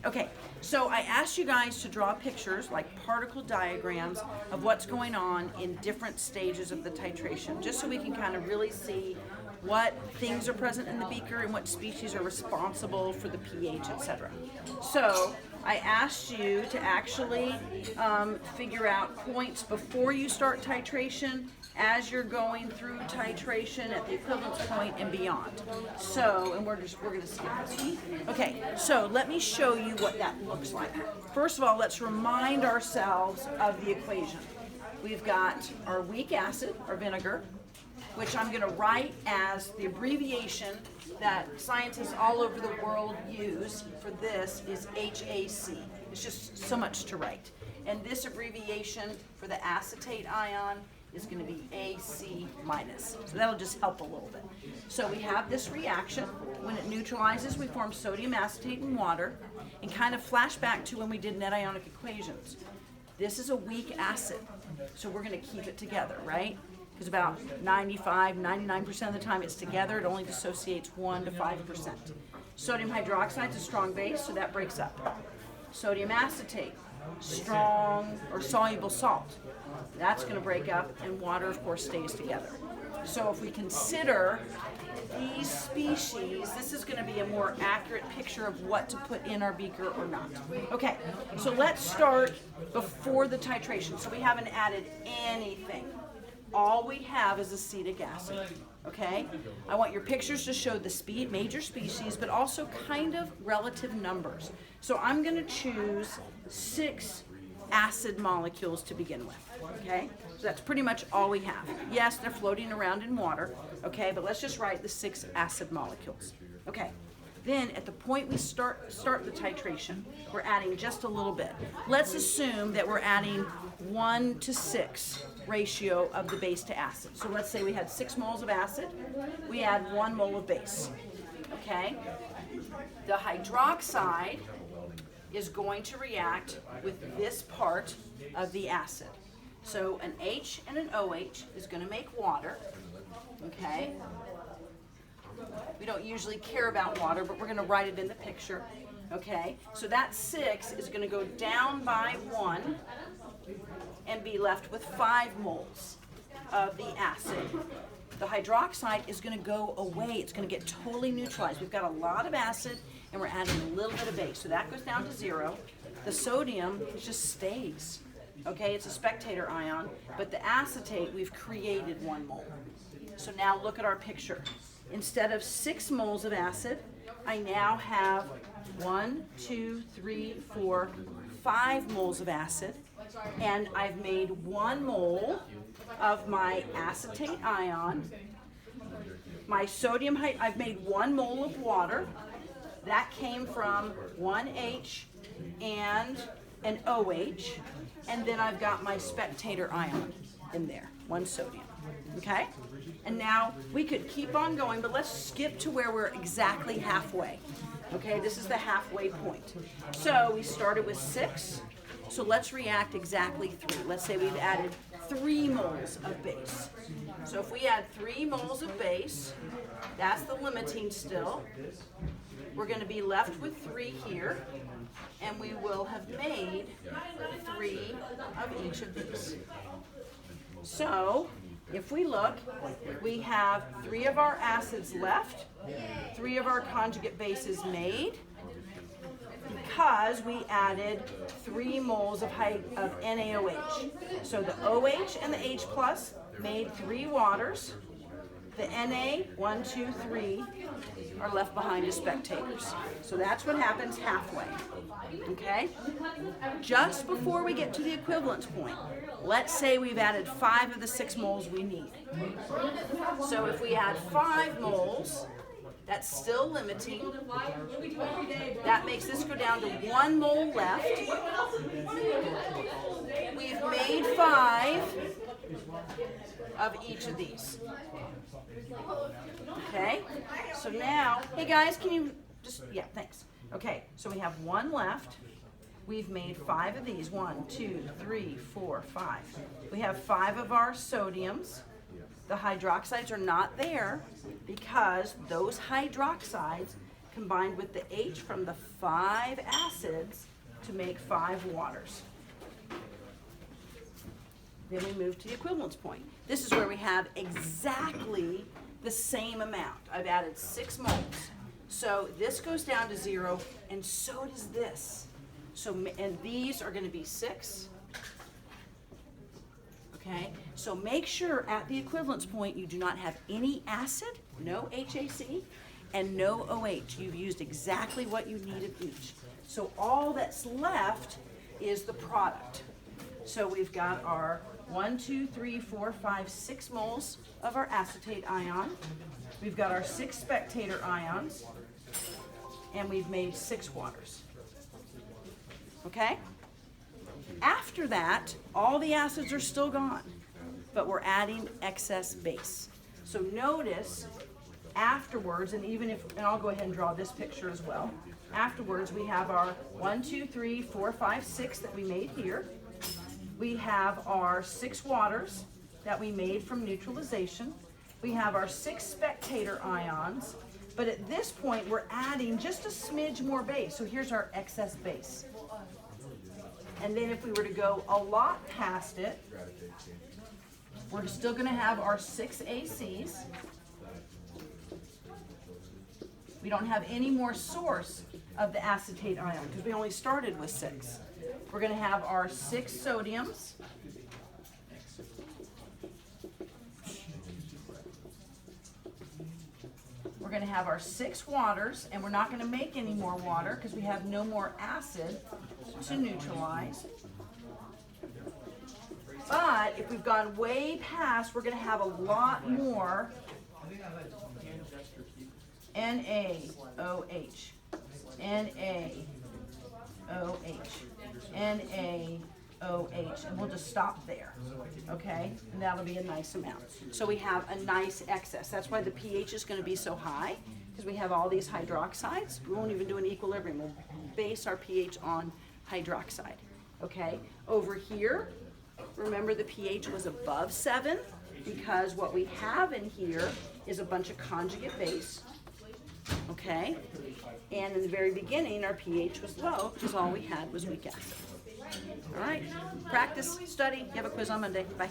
Okay, so I asked you guys to draw pictures, like particle diagrams, of what's going on in different stages of the titration, just so we can kind of really see what things are present in the beaker and what species are responsible for the pH, etc. So I asked you to actually figure out points before you start titration, as you're going through titration, at the equivalence point and beyond. So, and we're going to skip this. Okay, so let me show you what that looks like. First of all, let's remind ourselves of the equation. We've got our weak acid, our vinegar, which I'm going to write as the abbreviation that scientists all over the world use for this is HAC. It's just so much to write. And this abbreviation for the acetate ion is going to be AC minus. So that'll just help a little bit. So we have this reaction. When it neutralizes, we form sodium acetate and water, and kind of flash back to when we did net ionic equations. This is a weak acid, so we're going to keep it together, right? Because about 99% of the time it's together. It only dissociates 1 to 5%. Sodium hydroxide is a strong base, so that breaks up. Sodium acetate, strong or soluble salt. That's going to break up, and water, of course, stays together. So if we consider these species, this is going to be a more accurate picture of what to put in our beaker or not. Okay, so let's start before the titration. So we haven't added anything. All we have is acetic acid, okay? I want your pictures to show the major species, but also kind of relative numbers. So I'm going to choose 6 acid molecules to begin with, okay? So that's pretty much all we have. Yes, they're floating around in water, okay, but let's just write the 6 acid molecules. Okay, then at the point we start the titration, we're adding just a little bit. Let's assume that we're adding 1 to 6 ratio of the base to acid. So let's say we had 6 moles of acid, we add 1 mole of base, okay? The hydroxide is going to react with this part of the acid. So an H and an OH is going to make water, okay? We don't usually care about water, but we're going to write it in the picture, okay? So that 6 is going to go down by 1 and be left with 5 moles of the acid. The hydroxide is going to go away. It's going to get totally neutralized. We've got a lot of acid, and we're adding a little bit of base. So that goes down to 0. The sodium just stays. Okay, it's a spectator ion, but the acetate, we've created 1 mole. So now look at our picture. Instead of 6 moles of acid, I now have 1, 2, 3, 4, 5 moles of acid, and I've made 1 mole of my acetate ion. My sodium, I've made 1 mole of water. That came from 1H and an OH, and then I've got my spectator ion in there, 1 sodium, okay? And now we could keep on going, but let's skip to where we're exactly halfway. Okay, this is the halfway point. So we started with 6, so let's react exactly 3. Let's say we've added 3 moles of base. So if we add 3 moles of base, that's the limiting still. We're going to be left with 3 here, and we will have made 3 of each of these. So if we look, we have 3 of our acids left, 3 of our conjugate bases made, because we added 3 moles of NaOH. So the OH and the H plus made 3 waters. The Na, 1, 2, 3, are left behind as spectators. So that's what happens halfway, okay? Just before we get to the equivalence point, let's say we've added 5 of the 6 moles we need. So if we add 5 moles, that's still limiting. That makes this go down to 1 mole left. We've made 5 of each of these. Okay, so now, hey guys, can you just, yeah, thanks. Okay, so we have 1 left. We've made 5 of these. 1, 2, 3, 4, 5. We have 5 of our sodiums. The hydroxides are not there because those hydroxides combined with the H from the 5 acids to make 5 waters. Then we move to the equivalence point. This is where we have exactly the same amount. I've added 6 moles. So this goes down to 0, and so does this. So, and these are going to be 6. Okay, so make sure at the equivalence point you do not have any acid, no HAC, and no OH. You've used exactly what you need of each. So all that's left is the product. So we've got our 1, 2, 3, 4, 5, 6 moles of our acetate ion. We've got our 6 spectator ions, and we've made 6 waters. Okay? After that, all the acids are still gone, but we're adding excess base. So notice afterwards, and I'll go ahead and draw this picture as well. Afterwards, we have our 1, 2, 3, 4, 5, 6 that we made here. We have our 6 waters that we made from neutralization. We have our 6 spectator ions, but at this point, we're adding just a smidge more base. So here's our excess base. And then if we were to go a lot past it, we're still going to have our 6 ACs. We don't have any more source of the acetate ion because we only started with 6. We're going to have our 6 sodiums. We're going to have our 6 waters, and we're not going to make any more water because we have no more acid to neutralize. But if we've gone way past, we're going to have a lot more NaOH, NaOH, NaOH, and we'll just stop there, okay? And that'll be a nice amount. So we have a nice excess. That's why the pH is going to be so high, because we have all these hydroxides. We won't even do an equilibrium. We'll base our pH on hydroxide, okay? Over here, remember the pH was above 7 because what we have in here is a bunch of conjugate base, okay? And in the very beginning, our pH was low because all we had was weak acid. All right, practice, study. You have a quiz on Monday. Bye.